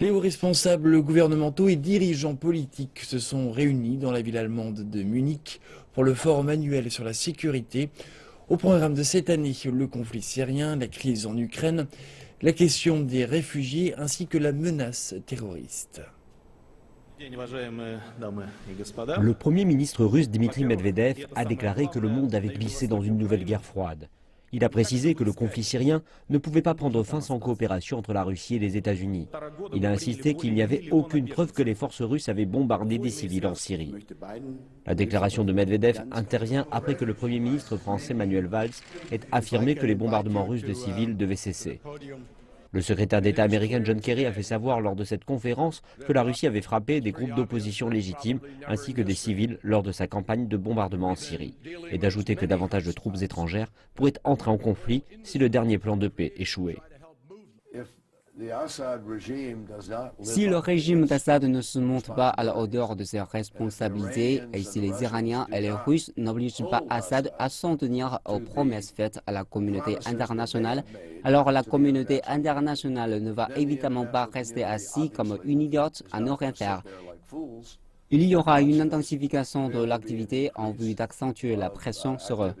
Les hauts responsables gouvernementaux et dirigeants politiques se sont réunis dans la ville allemande de Munich pour le forum annuel sur la sécurité. Au programme de cette année, le conflit syrien, la crise en Ukraine, la question des réfugiés ainsi que la menace terroriste. Le Premier ministre russe Dmitri Medvedev a déclaré que le monde avait glissé dans une nouvelle guerre froide. Il a précisé que le conflit syrien ne pouvait pas prendre fin sans coopération entre la Russie et les États-Unis. Il a insisté qu'il n'y avait aucune preuve que les forces russes avaient bombardé des civils en Syrie. La déclaration de Medvedev intervient après que le Premier ministre français Manuel Valls ait affirmé que les bombardements russes de civils devaient cesser. Le secrétaire d'État américain John Kerry a fait savoir lors de cette conférence que la Russie avait frappé des groupes d'opposition légitimes ainsi que des civils lors de sa campagne de bombardement en Syrie, et d'ajouter que davantage de troupes étrangères pourraient entrer en conflit si le dernier plan de paix échouait. Si le régime d'Assad ne se montre pas à la hauteur de ses responsabilités et si les Iraniens et les Russes n'obligent pas Assad à s'en tenir aux promesses faites à la communauté internationale, alors la communauté internationale ne va évidemment pas rester assise comme une idiote à ne rien faire. Il y aura une intensification de l'activité en vue d'accentuer la pression sur eux.